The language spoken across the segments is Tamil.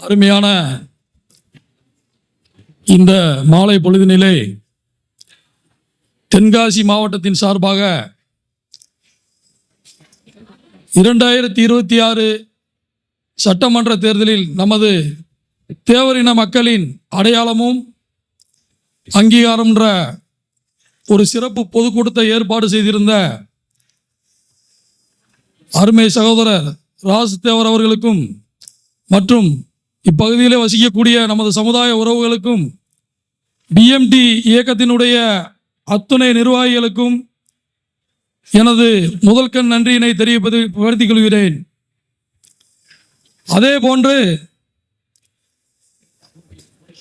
அருமையான இந்த மாலை பொழுதினிலே தென்காசி மாவட்டத்தின் சார்பாக 2026 சட்டமன்ற தேர்தலில் நமது தேவரின மக்களின் அடையாளமும் அங்கீகாரம்ன்ற ஒரு சிறப்பு பொதுக்கூட்டத்தை ஏற்பாடு செய்திருந்த அருமை சகோதரர் ராஜ் தேவர் அவர்களுக்கும் மற்றும் இப்பகுதியிலே வசிக்கக்கூடிய நமது சமுதாய உறவுகளுக்கும் பிஎம்டி இயக்கத்தினுடைய அத்துணை நிர்வாகிகளுக்கும் எனது முதல்கண் நன்றியினை தெரியப்படுத்திக் கொள்கிறேன். அதே போன்று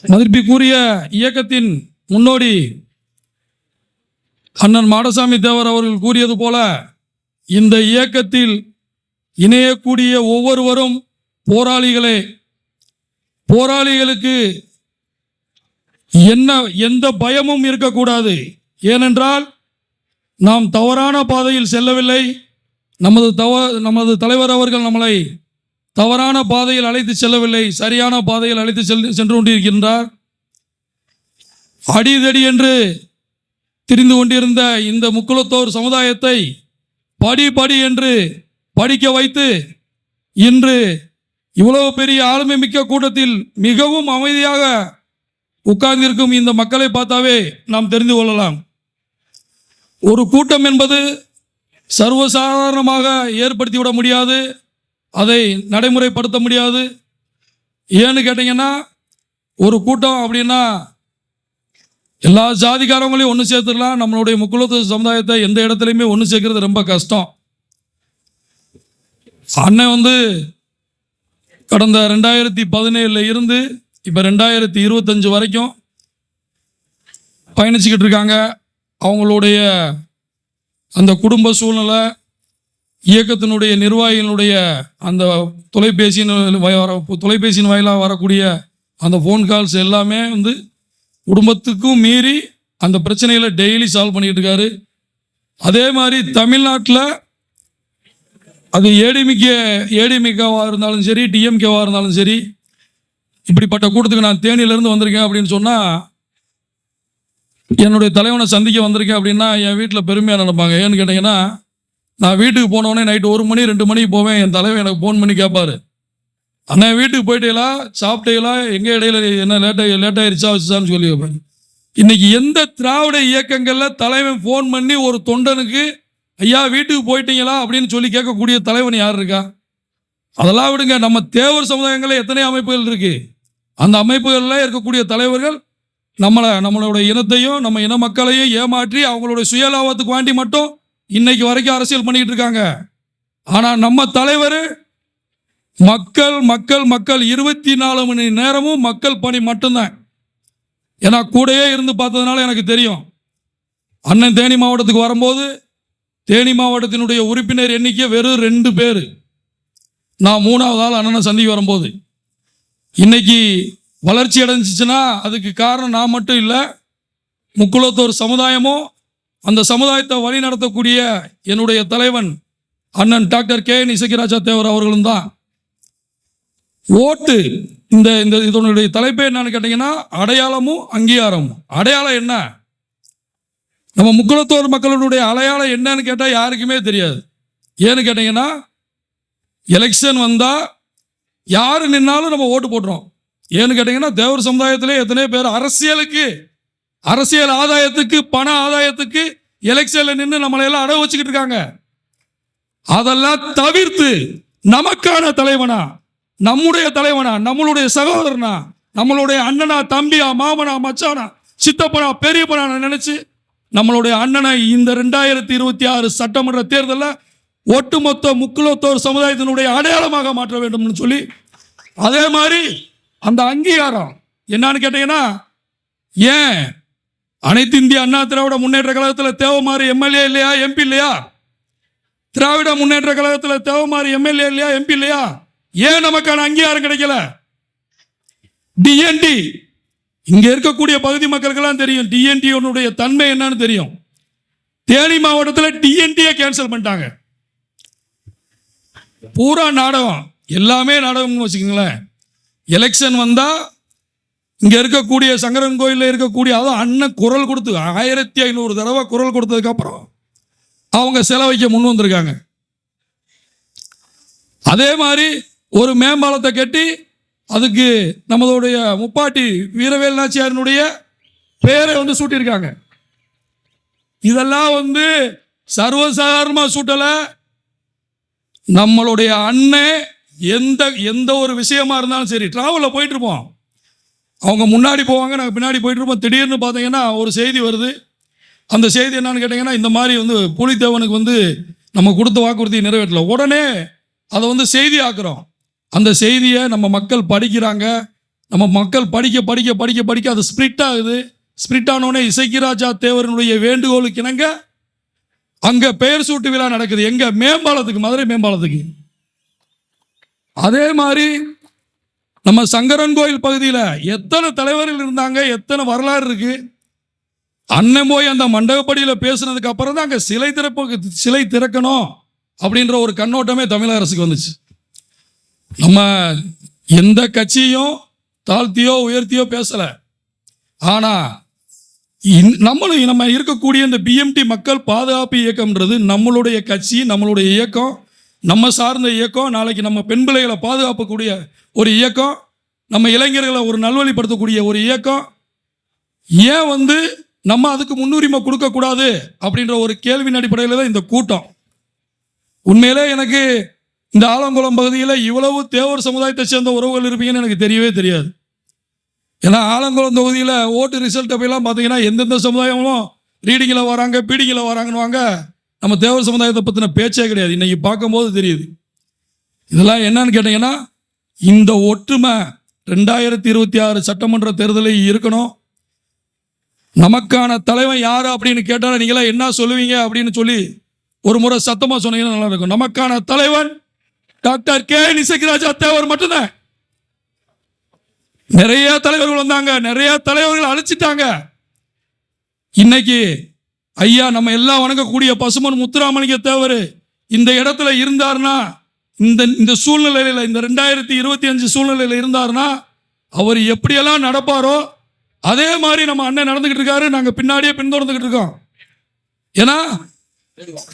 மதிப்பிற்குரிய இயக்கத்தின் முன்னோடி அண்ணன் மாடசாமி தேவர் அவர்கள் கூறியது போல இந்த இயக்கத்தில் இணையக்கூடிய ஒவ்வொருவரும் போராளிகளே. போராளிகளுக்கு எந்த பயமும் இருக்கக்கூடாது. ஏனென்றால் நாம் தவறான பாதையில் செல்லவில்லை. நமது தலைவர் அவர்கள் நம்மளை தவறான பாதையில் அழைத்து செல்லவில்லை, சரியான பாதையில் அழைத்து சென்று கொண்டிருக்கின்றார். அடிதடி என்று திரிந்து கொண்டிருந்த இந்த முக்குளத்தோர் சமுதாயத்தை படி என்று படிக்க வைத்து இன்று இவ்வளவு பெரிய ஆளுமை மிக்க கூட்டத்தில் மிகவும் அமைதியாக உட்கார்ந்திருக்கும் இந்த மக்களை பார்த்தாவே நாம் தெரிந்து கொள்ளலாம். ஒரு கூட்டம் என்பது சர்வசாதாரணமாக ஏற்படுத்திவிட முடியாது, அதை நடைமுறைப்படுத்த முடியாது. ஏன்னு கேட்டிங்கன்னா, ஒரு கூட்டம் அப்படின்னா எல்லா ஜாதிக்காரங்களையும் ஒன்று சேர்த்துடலாம். நம்மளுடைய முக்குளத்து சமுதாயத்தை எந்த இடத்துலையுமே ஒன்று சேர்க்கறது ரொம்ப கஷ்டம். அண்ணன் கடந்த 2017 இருந்து இப்போ 2025 வரைக்கும் பயணிச்சுக்கிட்டு இருக்காங்க. அவங்களுடைய அந்த குடும்ப சூழ்நிலை, இயக்கத்தினுடைய நிர்வாகிகளுடைய அந்த தொலைபேசியின் வாயிலாக வரக்கூடிய அந்த ஃபோன் கால்ஸ் எல்லாமே குடும்பத்துக்கும் மீறி அந்த பிரச்சனைகளை டெய்லி சால்வ் பண்ணிக்கிட்டு இருக்காரு. அதே மாதிரி தமிழ்நாட்டில் அது ஏடிமிகேவாக இருந்தாலும் சரி, டிஎம்கேவாக இருந்தாலும் சரி, இப்படிப்பட்ட கூட்டத்துக்கு நான் தேனியிலேருந்து வந்திருக்கேன் அப்படின்னு சொன்னால், என்னுடைய தலைவனை சந்திக்க வந்திருக்கேன் அப்படின்னா என் வீட்டில் பெருமையாக நினைப்பாங்க. ஏன்னு கேட்டிங்கன்னா, நான் வீட்டுக்கு போனோடனே நைட்டு 1 மணி 2 மணிக்கு போவேன். என் தலைவன் எனக்கு ஃபோன் பண்ணி கேட்பார், அண்ணா வீட்டுக்கு போயிட்டீங்களா, சாப்பிட்டீங்களா, எங்கே இடையில என்ன லேட்டாகிடுச்சா வச்சுச்சான்னு சொல்லி வைப்பேன். இன்றைக்கி எந்த திராவிட இயக்கங்களில் தலைவன் ஃபோன் பண்ணி ஒரு தொண்டனுக்கு ஐயா வீட்டுக்கு போயிட்டீங்களா அப்படின்னு சொல்லி கேட்கக்கூடிய தலைவன் யார் இருக்கா? அதெல்லாம் விடுங்க. நம்ம தேவர் சமுதாயங்களில் எத்தனை அமைப்புகள் இருக்குது. அந்த அமைப்புகளில் இருக்கக்கூடிய தலைவர்கள் நம்மளுடைய இனத்தையும் நம்ம இன மக்களையும் ஏமாற்றி அவங்களுடைய சுயலாபத்துக்கு வேண்டி மட்டும் இன்னைக்கு வரைக்கும் அரசியல் பண்ணிக்கிட்டு இருக்காங்க. ஆனால் நம்ம தலைவர் மக்கள் மக்கள் மக்கள் 24 மணி நேரமும் மக்கள் பணி மட்டும்தான். ஏன்னா கூடயே இருந்து பார்த்ததுனால எனக்கு தெரியும். அண்ணன் தேனி மாவட்டத்துக்கு வரும்போது தேனி மாவட்டத்தினுடைய உறுப்பினர் எண்ணிக்கை வெறும் 2 பேர். நான் 3வது ஆள் அண்ணனை சந்திக்க வரும்போது. இன்னைக்கு வளர்ச்சி அடைஞ்சிச்சுன்னா அதுக்கு காரணம் நான் மட்டும் இல்லை, முக்குளத்தோர் சமுதாயமும் அந்த சமுதாயத்தை வழி நடத்தக்கூடிய என்னுடைய தலைவன் அண்ணன் டாக்டர் KN இசக்கிராஜா தேவர் அவர்களும் தான். ஓட்டு இதனுடைய தலைப்பே என்னன்னு கேட்டீங்கன்னா, அடையாளமும் அங்கீகாரமும். அடையாளம் என்ன? நம்ம முக்குளத்தோர் மக்களுடைய அடையாளம் என்னன்னு கேட்டால் யாருக்குமே தெரியாது. ஏன்னு கேட்டிங்கன்னா, எலெக்ஷன் வந்தால் யார் நின்னாலும் நம்ம ஓட்டு போட்டுறோம். ஏன்னு கேட்டிங்கன்னா, தேவர் சமுதாயத்திலே எத்தனை பேர் அரசியல் ஆதாயத்துக்கு, பண ஆதாயத்துக்கு எலெக்ஷனில் நின்று நம்மளையெல்லாம் அடவு வச்சுக்கிட்டு இருக்காங்க. அதெல்லாம் தவிர்த்து நமக்கான தலைவனா, நம்முடைய தலைவனா, நம்மளுடைய சகோதரனா, நம்மளுடைய அண்ணனா, தம்பியா, மாமனா, மச்சானா, சித்தப்பனா, பெரியப்பனா நினைச்சு நம்மளுடைய அண்ணனை இந்த 2026 சட்டமன்ற தேர்தலில் ஒட்டுமொத்த முக்குளத்தோர் சமுதாயத்தினுடைய அடையாளமாக மாற்ற வேண்டும் சொல்லி, அதே மாதிரி அந்த அங்கீகாரம் என்னன்னு கேட்டீங்கன்னா, ஏன் அனைத்து இந்திய அண்ணா திராவிட முன்னேற்ற கழகத்தில் தேவமாரி எம்எல்ஏ இல்லையா, எம்பி இல்லையா? திராவிட முன்னேற்ற கழகத்தில் தேவமாரி எம்எல்ஏ இல்லையா, எம்பி இல்லையா? ஏன் நமக்கான அங்கீகாரம் கிடைக்கல? டிஎன்டி இங்க இருக்கக்கூடிய பகுதி மக்களுக்கெல்லாம் தெரியும் டிஎன்டியோனுடைய தன்மை என்னன்னு தெரியும். தேனி மாவட்டத்தில் டிஎன்டியை கேன்சல் பண்ணிட்டாங்க. பூரா நாடகம். எல்லாமே நடக்கும்னு வச்சுக்கோங்களேன். எலெக்ஷன் வந்தால் இங்கே இருக்கக்கூடிய சங்கரன் கோயிலில் இருக்கக்கூடிய அதுவும் அண்ணன் குரல் கொடுத்து 1500 தடவை குரல் கொடுத்ததுக்கப்புறம் அவங்க செலவைக்க முன் வந்திருக்காங்க. அதே மாதிரி ஒரு மேம்பாலத்தை கட்டி அதுக்கு நம்மளுடைய முப்பாட்டி வீரவேல் நாச்சியாரினுடைய பெயரை சூட்டியிருக்காங்க. இதெல்லாம் சர்வசாதாரணமாக சூட்டலை. நம்மளுடைய அண்ணன் எந்த ஒரு விஷயமா இருந்தாலும் சரி, டிராவலில் போயிட்டு இருப்போம், அவங்க முன்னாடி போவாங்க, நாங்கள் பின்னாடி போயிட்டு இருப்போம். திடீர்னு பார்த்தீங்கன்னா ஒரு செய்தி வருது. அந்த செய்தி என்னன்னு கேட்டிங்கன்னா, இந்த மாதிரி புலித்தேவனுக்கு நம்ம கொடுத்த வாக்குறுதியை நிறைவேற்றல. உடனே அதை செய்தி ஆக்குறோம். அந்த செய்தியை நம்ம மக்கள் படிக்கிறாங்க. நம்ம மக்கள் படிக்க படிக்க படிக்க படிக்க அது ஸ்பிரிட் ஆகுது. ஸ்பிரிட் ஆனோடனே இசக்கிராஜா தேவரனுடைய வேண்டுகோளுக்கு இணங்க அங்கே பெயர் சூட்டு விழா நடக்குது. எங்க மேம்பாலத்துக்கு, மதுரை மேம்பாலத்துக்கு. அதே மாதிரி நம்ம சங்கரன் கோயில் பகுதியில் எத்தனை தலைவர்கள் இருந்தாங்க, எத்தனை வரலாறு இருக்கு. அண்ணன் போய் அந்த மண்டபப்படியில் பேசுனதுக்கு அப்புறம் தான் அங்கே சிலை திறக்கணும் அப்படின்ற ஒரு கண்ணோட்டமே தமிழக அரசுக்கு வந்துச்சு. நம்ம எந்த கட்சியும் தாழ்த்தியோ உயர்த்தியோ பேசலை. ஆனால் நம்ம இருக்கக்கூடிய இந்த பிஎம்டி மக்கள் பாதுகாப்பு இயக்கம்ன்றது நம்மளுடைய கட்சி, நம்மளுடைய இயக்கம், நம்ம சார்ந்த இயக்கம். நாளைக்கு நம்ம பெண் பிள்ளைகளை பாதுகாக்கக்கூடிய ஒரு இயக்கம், நம்ம இளைஞர்களை ஒரு நல்வழிப்படுத்தக்கூடிய ஒரு இயக்கம். ஏன் நம்ம அதுக்கு முன்னுரிமை கொடுக்கக்கூடாது அப்படின்ற ஒரு கேள்வியின் அடிப்படையில் தான் இந்த கூட்டம். உண்மையிலே எனக்கு இந்த ஆலங்குளம் பகுதியில் இவ்வளவு தேவர் சமுதாயத்தை சேர்ந்த உறவுகள் இருப்பீங்கன்னு எனக்கு தெரியவே தெரியாது. ஏன்னா ஆலங்குளம் தொகுதியில் ஓட்டு ரிசல்ட் அப்படிலாம் பார்த்தீங்கன்னா எந்தெந்த சமுதாயமும் ரீடிங்கில் வராங்க, பீடிங்கில் வராங்கன்னு நம்ம தேவர் சமுதாயத்தை பற்றின பேச்சே கிடையாது. இன்றைக்கி பார்க்கும்போது தெரியுது. இதெல்லாம் என்னன்னு கேட்டிங்கன்னா, இந்த ஒற்றுமை 2026 சட்டமன்ற தேர்தலில் இருக்கணும். நமக்கான தலைவன் யார் அப்படின்னு கேட்டால் நீங்களாம் என்ன சொல்லுவீங்க அப்படின்னு சொல்லி ஒரு முறை சத்தமாக சொன்னீங்கன்னா நல்லா இருக்கும். நமக்கான தலைவன் டாக்டர் கே.என். இசக்கிராஜா தேவர் மட்டும்தான். நிறைய தலைவர்கள் வந்தாங்க, நிறைய தலைவர்கள் அழைச்சிட்டாங்க. இன்னைக்கு ஐயா நம்ம எல்லாம் வணங்கக்கூடிய பசுமன் முத்துராமலிங்க தேவர் இந்த இடத்துல இருந்தார்னா, இந்த சூழ்நிலையில், இந்த 2025 சூழ்நிலையில் இருந்தார்னா அவர் எப்படியெல்லாம் நடப்பாரோ அதே மாதிரி நம்ம அண்ணன் நடந்துகிட்டு இருக்காரு. நாங்கள் பின்னாடியே பின்தொடர்ந்துகிட்டு இருக்கோம். ஏன்னா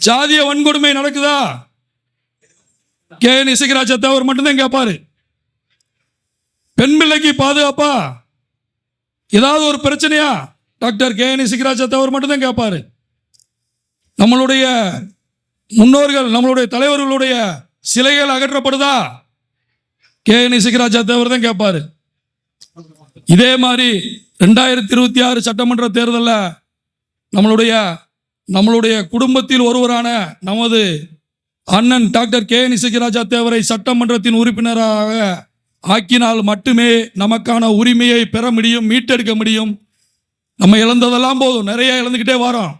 ஜாதிய வன்கொடுமை நடக்குதா, கே.என். இசக்கிராஜா தேவர் மட்டும்தான் கேட்பாரு. பெண் பிள்ளைக்கு பாதுகாப்பா, ஏதாவது ஒரு பிரச்சனையா, டாக்டர் கே.என். இசக்கிராஜா தேவர் மட்டும்தான் கேட்பாரு. நம்மளுடைய முன்னோர்கள், நம்மளுடைய தலைவர்களுடைய சிலைகள் அகற்றப்படுதா, கே.என். இசக்கிராஜா தேவர் தான் கேட்பாரு. இதே மாதிரி 2026 சட்டமன்ற தேர்தலில் நம்மளுடைய குடும்பத்தில் ஒருவரான நமது அண்ணன் டாக்டர் கே.என். இசக்கிராஜா தேவரை சட்டமன்றத்தின் உறுப்பினராக ஆக்கினால் மட்டுமே நமக்கான உரிமையை பெற முடியும், மீட்டெடுக்க முடியும். நம்ம இழந்ததெல்லாம் போதும், நிறைய இழந்துக்கிட்டே வரோம்.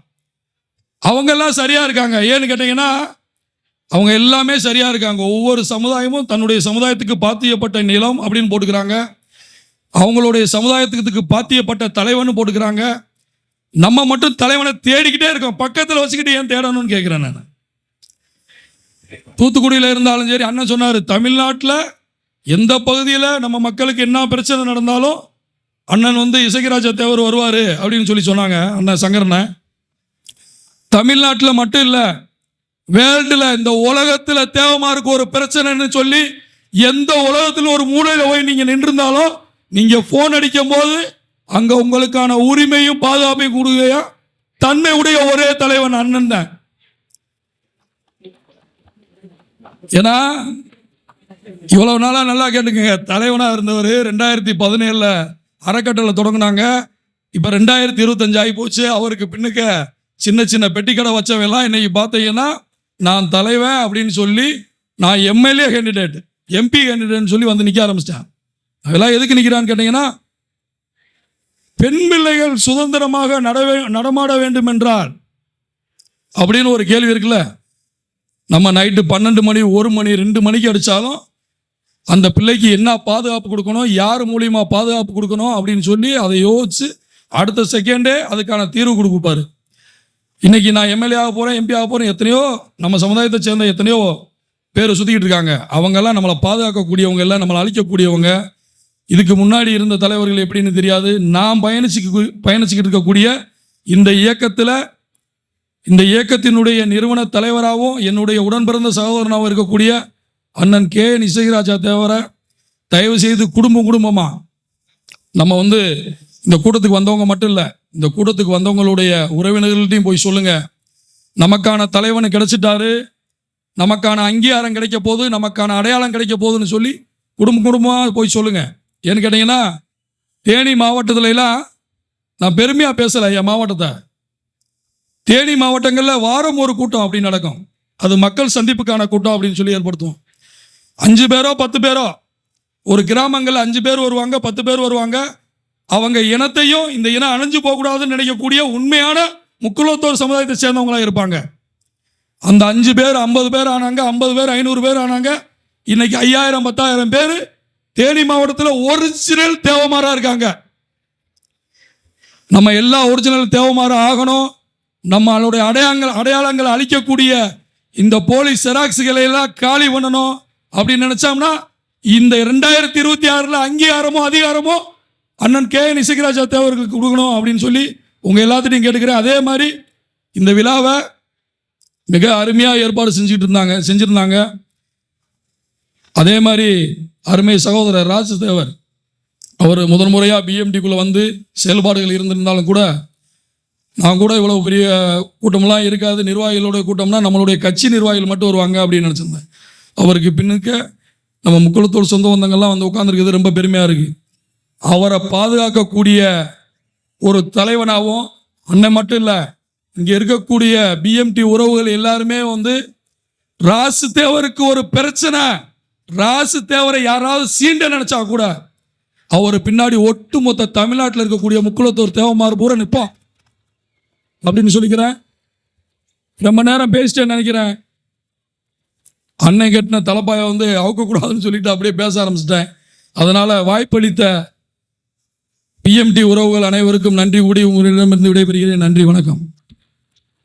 அவங்கெல்லாம் சரியா இருக்காங்க. ஏன்னு கேட்டீங்கன்னா, அவங்க எல்லாமே சரியா இருக்காங்க. ஒவ்வொரு சமுதாயமும் தன்னுடைய சமுதாயத்துக்கு பாத்தியப்பட்ட நிலம் அப்படின்னு போட்டுக்கிறாங்க. அவங்களுடைய சமுதாயத்துக்கு பாத்தியப்பட்ட தலைவன் போட்டுக்கிறாங்க. நம்ம மட்டும் தலைவனை தேடிக்கிட்டே இருக்கோம். பக்கத்தில் வச்சுக்கிட்டு ஏன் தேடணும்னு கேட்குறேன் நான். தூத்துக்குடியில் இருந்தாலும் சரி, அண்ணன் சொன்னார், தமிழ்நாட்டில் எந்த பகுதியில் நம்ம மக்களுக்கு என்ன பிரச்சனை நடந்தாலும் அண்ணன் இசக்கிராஜா தேவர் வருவார் அப்படின்னு சொன்னாங்க அண்ணன் சங்கரனை. தமிழ்நாட்டில் மட்டும் இல்லை, வேர்ல்டில், இந்த உலகத்தில் தேவமாருக்கு ஒரு பிரச்சனைன்னு சொல்லி எந்த உலகத்தில் ஒரு மூலையில் போய் நீங்கள் நின்றிருந்தாலும் நீங்கள் ஃபோன் அடிக்கும் போது அங்கே உங்களுக்கான உரிமையும் பாதுகாப்பையும் கொடுக்க தன்மை உடைய ஒரே தலைவன் அண்ணன் தான். ஏன்னா இவ்வளவு நாளா நல்லா கேட்டுக்கங்க, தலைவனாக இருந்தவர் 2017 அறக்கட்டளை தொடங்கினாங்க. இப்போ 2025 ஆகி போச்சு. அவருக்கு பின்னுக்க சின்ன சின்ன பெட்டிக்கடை வச்சவெல்லாம் இன்னைக்கு பார்த்தீங்கன்னா நான் தலைவன் அப்படின்னு சொல்லி, நான் எம்எல்ஏ கேண்டிடேட், எம்பி கேண்டிடேட்னு சொல்லி நிற்க ஆரம்பிச்சிட்டேன். அதெல்லாம் எதுக்கு நிற்கிறான்னு கேட்டீங்கன்னா, பெண் பிள்ளைகள் சுதந்திரமாக நடமாட வேண்டும் என்றால் அப்படின்னு ஒரு கேள்வி இருக்குல்ல. நம்ம நைட்டு 12 மணி, 1 மணி, 2 மணிக்கு அடித்தாலும் அந்த பிள்ளைக்கு என்ன பாதுகாப்பு கொடுக்கணும், யார் மூலியமா பாதுகாப்பு கொடுக்கணும் அப்படின்னு சொல்லி அதை யோசிச்சு அடுத்த செகண்டே அதுக்கான தீர்வு கொடுப்பாரு. இன்னைக்கு நான் எம்எல்ஏ ஆக போகிறேன், எம்பி ஆக போகிறேன், எத்தனையோ நம்ம சமுதாயத்தை சேர்ந்த எத்தனையோ பேரை சுற்றிக்கிட்டு இருக்காங்க. அவங்கெல்லாம் நம்மளை பாதுகாக்கக்கூடியவங்க எல்லாம், நம்மளை அழிக்கக்கூடியவங்க. இதுக்கு முன்னாடி இருந்த தலைவர்கள் எப்படின்னு தெரியாது. நாம் பயணிச்சுக்கிட்டு இருக்கக்கூடிய இந்த இயக்கத்தில், இந்த இயக்கத்தினுடைய நிறுவன தலைவராகவும் என்னுடைய உடன் பிறந்த சகோதரனாகவும் இருக்கக்கூடிய அண்ணன் கே.என். இசைராஜா தேவரை தயவு செய்து குடும்பமாக நம்ம இந்த கூட்டத்துக்கு வந்தவங்க மட்டும் இல்லை, இந்த கூட்டத்துக்கு வந்தவங்களுடைய உறவினர்கள்ட்டையும் போய் சொல்லுங்க, நமக்கான தலைவன் கிடைச்சிட்டாரு, நமக்கான அங்கீகாரம் கிடைக்க போகுது, நமக்கான அடையாளம் கிடைக்க போகுதுன்னு சொல்லி குடும்பமாக போய் சொல்லுங்க. ஏன்னு கேட்டிங்கன்னா, தேனி மாவட்டத்துலலாம் நான் பெருமையாக பேசலை. என் மாவட்டத்தை, தேனி மாவட்டங்களில் வாரம் ஒரு கூட்டம் அப்படி நடக்கும். அது மக்கள் சந்திப்புக்கான கூட்டம் அப்படின்னு சொல்லி ஏற்படுத்துவோம். 5 பேரோ 10 பேரோ, ஒரு கிராமங்களில் 5 பேர் வருவாங்க, 10 பேர் வருவாங்க. அவங்க இனத்தையும் இந்த இனம் அணைஞ்சு போகக்கூடாதுன்னு நினைக்கக்கூடிய உண்மையான முக்குலத்தோர் சமுதாயத்தை சேர்ந்தவங்களாக இருப்பாங்க. அந்த 5 பேர் 50 பேர் ஆனாங்க, 50 பேர் 500 பேர் ஆனாங்க. இன்னைக்கு 5000 10,000 பேர் தேனி மாவட்டத்தில் ஒரிஜினல் தேவமாரா இருக்காங்க. நம்ம எல்லா ஒரிஜினல் தேவமாரா ஆகணும். நம்மளுடைய அடையாளங்களை அழிக்கக்கூடிய இந்த போலீஸ் செராக்ஸுகளை எல்லாம் காலி பண்ணணும் அப்படின்னு நினைச்சோம்னா, இந்த 2026 அங்கீகாரமோ அதிகாரமோ அண்ணன் கே.என். இசைராஜா தேவர்களுக்கு கொடுக்கணும் அப்படின்னு சொல்லி உங்கள் எல்லாத்தையும் கேட்டுக்கிறேன். அதே மாதிரி இந்த விழாவை மிக அருமையாக ஏற்பாடு செஞ்சுருந்தாங்க. அதே மாதிரி அருமை சகோதரர் ராஜதேவர் அவர் முதன்முறையாக பிஎம்டிக்குள்ளே செயல்பாடுகள் இருந்திருந்தாலும் கூட, நான் கூட இவ்வளோ பெரிய கூட்டமெல்லாம் இருக்காது, நிர்வாகிகளுடைய கூட்டம்னா நம்மளுடைய கட்சி நிர்வாகிகள் மட்டும் வருவாங்க அப்படின்னு நினச்சிருந்தேன். அவருக்கு பின்னுக்க நம்ம முக்குளத்தோடு சொந்த பந்தங்கள்லாம் உட்காந்துருக்கிறது ரொம்ப பெருமையாக இருக்குது. அவரை பாதுகாக்கக்கூடிய ஒரு தலைவனாகவும், அண்ணன் மட்டும் இல்லை, இங்கே இருக்கக்கூடிய பிஎம்டி உறவுகள் எல்லாருமே ராசு தேவருக்கு ஒரு பிரச்சனை, ராசு தேவரை யாராவது சீண்ட நினைச்சா கூட அவர் பின்னாடி ஒட்டுமொத்த தமிழ்நாட்டில் இருக்கக்கூடிய முக்குளத்தோர் தேவமாறு பூரா நிற்போம் அப்படின்னு சொல்லிக்கிறேன். ரொம்ப நேரம் பேசிட்டேன்னு நினைக்கிறேன். அன்னை கட்டின தலைப்பாயை அவுக்கக்கூடாதுன்னு சொல்லிட்டு அப்படியே பேச ஆரம்பிச்சிட்டேன். அதனால் வாய்ப்பளித்த பிஎம்டி உறவுகள் அனைவருக்கும் நன்றி கூடி உங்களிடமிருந்து விடைபெறுகிறேன். நன்றி, வணக்கம்.